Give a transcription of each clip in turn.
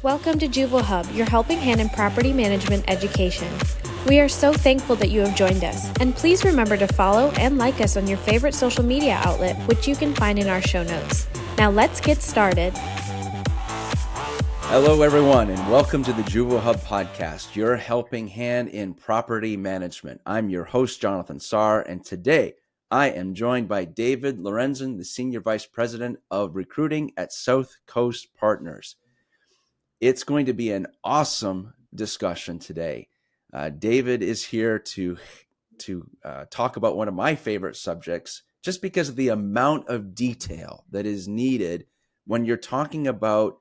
Welcome to Juvo Hub, your helping hand in property management education. We are so thankful that you have joined us, and please remember to follow and like us on your favorite social media outlet, which you can find in our show notes. Now let's get started. Hello, everyone, and welcome to the Juvo Hub podcast, your helping hand in property management. I'm your host, Jonathan Sarr, and today I am joined by David Lorenzen, the Senior Vice President of Recruiting at South Coast Partners. It's going to be an awesome discussion today. David is here to talk about one of my favorite subjects, just because of the amount of detail that is needed when you're talking about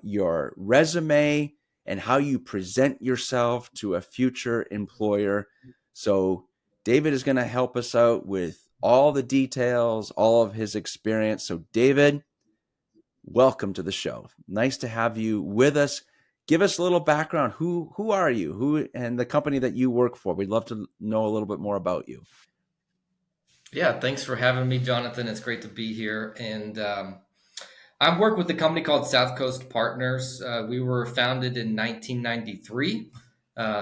your resume and how you present yourself to a future employer. So David is going to help us out with all the details, all of his experience. So David, welcome to the show. Nice to have you with us. Give us a little background. Who are you? Who and the company that you work for? We'd love to know a little bit more about you. Yeah, thanks for having me, Jonathan. It's great to be here. And I work with a company called South Coast Partners. We were founded in 1993.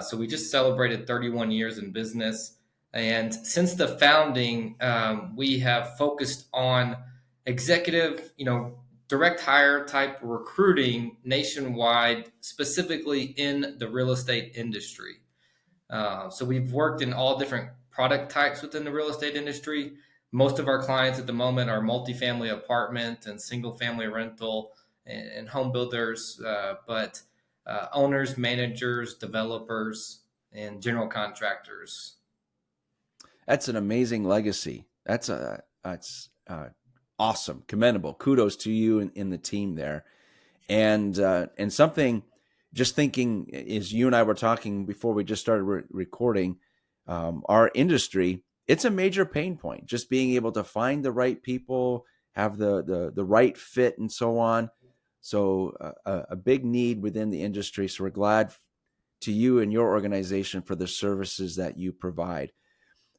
So we just celebrated 31 years in business. And since the founding, we have focused on executive, direct hire type recruiting nationwide, specifically in the real estate industry. So we've worked in all different product types within the real estate industry. Most of our clients at the moment are multifamily apartment and single family rental and home builders, but owners, managers, developers, and general contractors. That's an amazing legacy. That's awesome, commendable. Kudos to you and the team there. And something, just thinking, as you and I were talking before we just started recording, our industry, it's a major pain point. Just being able to find the right people, have the right fit, and so on. So a big need within the industry. So we're glad to you and your organization for the services that you provide.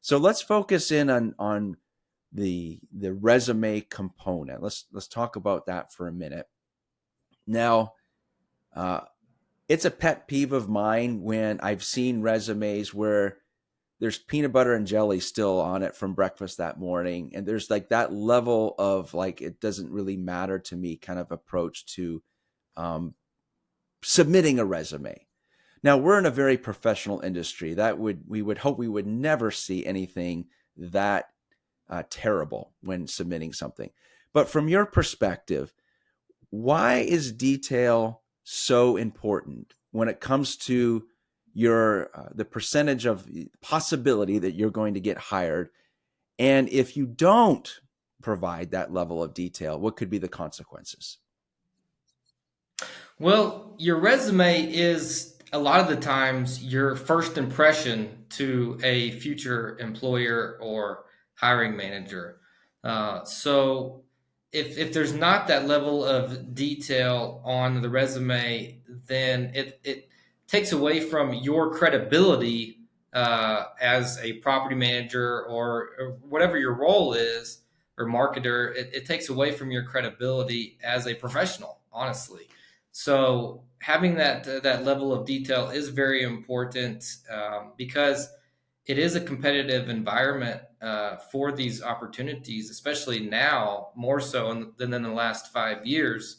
So let's focus in on the resume component. Let's talk about that for a minute. Now, it's a pet peeve of mine when I've seen resumes where there's peanut butter and jelly still on it from breakfast that morning, and there's like that level of like it doesn't really matter to me kind of approach to submitting a resume. Now, we're in a very professional industry. We would hope we would never see anything that terrible when submitting something. But from your perspective, why is detail so important when it comes to the percentage of possibility that you're going to get hired? And if you don't provide that level of detail, what could be the consequences? Well, your resume is a lot of the times your first impression to a future employer or hiring manager. So if there's not that level of detail on the resume, then it takes away from your credibility as a property manager or whatever your role is or marketer. It takes away from your credibility as a professional, honestly. So having that level of detail is very important because it is a competitive environment for these opportunities, especially now more so than in the last 5 years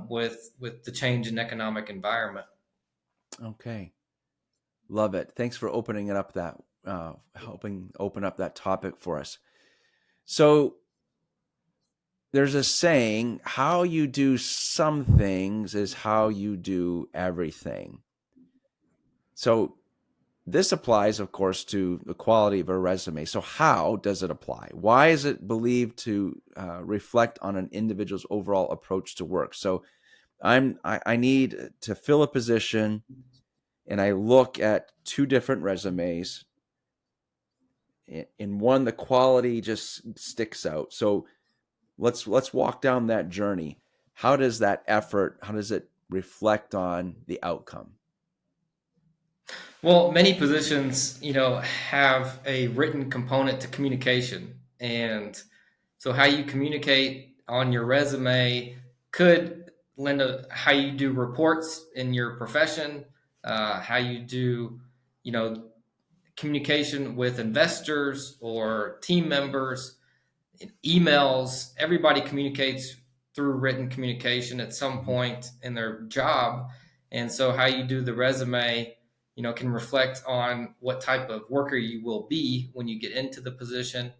with the change in economic environment. Okay, love it. Thanks for opening it up helping open up that topic for us. So there's a saying, how you do some things is how you do everything. So this applies, of course, to the quality of a resume. So how does it apply? Why is it believed to reflect on an individual's overall approach to work? So I need to fill a position, and I look at two different resumes. In one, the quality just sticks out. So let's walk down that journey. How does it reflect on the outcome? Well, many positions, have a written component to communication. And so how you communicate on your resume could Linda, how you do reports in your profession, how you do, you know, communication with investors or team members, emails. Everybody communicates through written communication at some Mhm. point in their job. And so how you do the resume, can reflect on what type of worker you will be when you get into the position.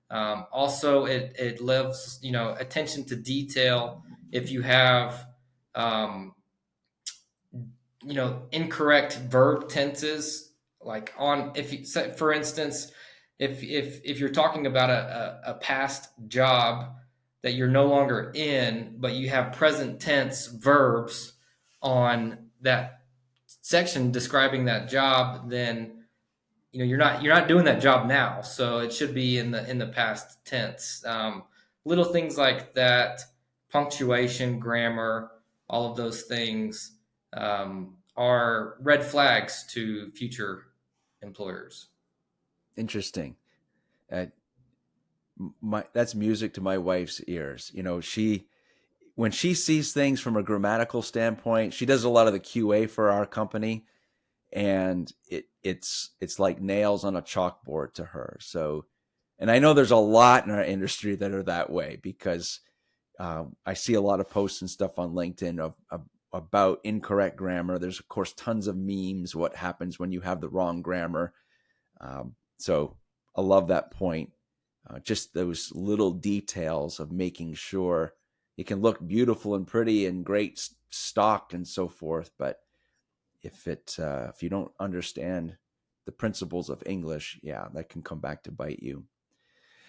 Also, it lives, attention to detail. If you have, um, incorrect verb tenses, like on, if you say, for instance, if you're talking about a past job that you're no longer in, but you have present tense verbs on that section describing that job, then you're not doing that job now, so it should be in the past tense. Little things like that, punctuation, grammar, all of those things are red flags to future employers. Interesting. Uh, that's music to my wife's ears. She when she sees things from a grammatical standpoint, she does a lot of the QA for our company, and it's like nails on a chalkboard to her. So, and I know there's a lot in our industry that are that way because I see a lot of posts and stuff on LinkedIn about incorrect grammar. There's of course tons of memes. What happens when you have the wrong grammar? So I love that point. Just those little details of making sure it can look beautiful and pretty and great stock and so forth, but if you don't understand the principles of English, yeah, that can come back to bite you.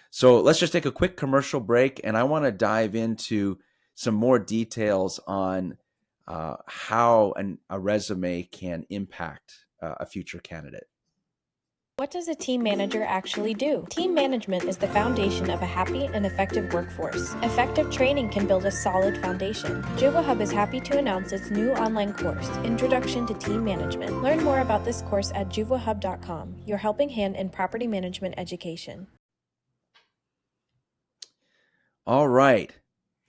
So let's just take a quick commercial break, and I want to dive into some more details on how a resume can impact a future candidate. What does a team manager actually do? Team management is the foundation of a happy and effective workforce. Effective training can build a solid foundation. JuvoHub is happy to announce its new online course, Introduction to Team Management. Learn more about this course at juvohub.com, your helping hand in property management education. All right.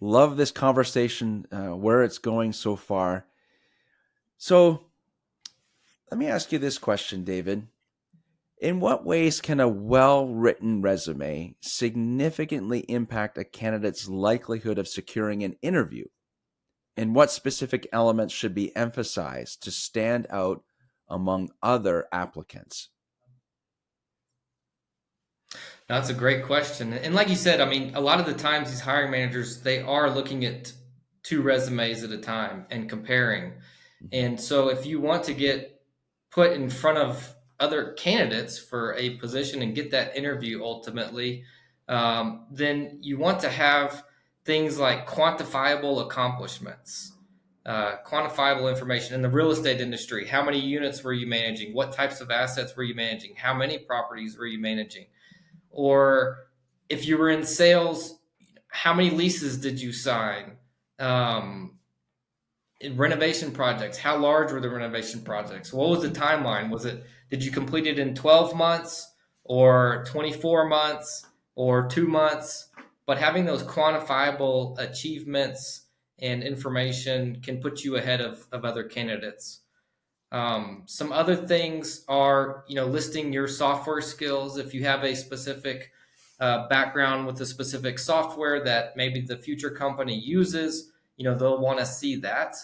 Love this conversation, where it's going so far. So let me ask you this question, David. In what ways can a well written resume significantly impact a candidate's likelihood of securing an interview? And what specific elements should be emphasized to stand out among other applicants? That's a great question. And like you said, I mean, a lot of the times these hiring managers, they are looking at two resumes at a time and comparing. Mhm. And so if you want to get put in front of other candidates for a position and get that interview ultimately, then you want to have things like quantifiable accomplishments, quantifiable information in the real estate industry. How many units were you managing? What types of assets were you managing? How many properties were you managing? Or if you were in sales, how many leases did you sign? In renovation projects, how large were the renovation projects? What was the timeline? Did you complete it in 12 months or 24 months or 2 months? But having those quantifiable achievements and information can put you ahead of other candidates. Some other things are, listing your software skills. If you have a specific background with a specific software that maybe the future company uses, they'll want to see that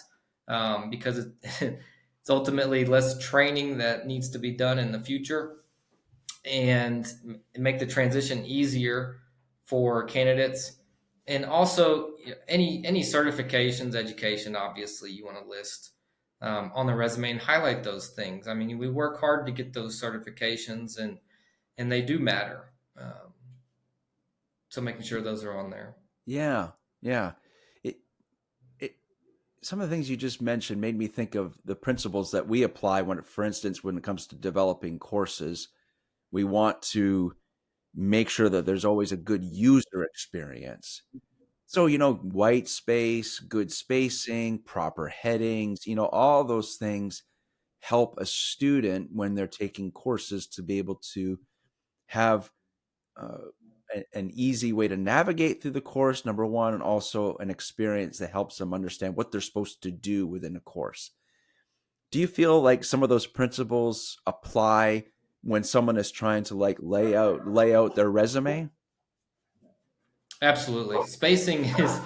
because it's ultimately less training that needs to be done in the future and make the transition easier for candidates. And also, any certifications, education, obviously, you want to list on the resume and highlight those things. I mean, we work hard to get those certifications, and they do matter. So making sure those are on there. Yeah, yeah. It, it, some of the things you just mentioned made me think of the principles that we apply for instance, when it comes to developing courses. We want to make sure that there's always a good user experience. So, white space, good spacing, proper headings, all those things help a student when they're taking courses to be able to have uh, an easy way to navigate through the course, number one, and also an experience that helps them understand what they're supposed to do within a course. Do you feel like some of those principles apply when someone is trying to like lay out their resume? Absolutely. Spacing is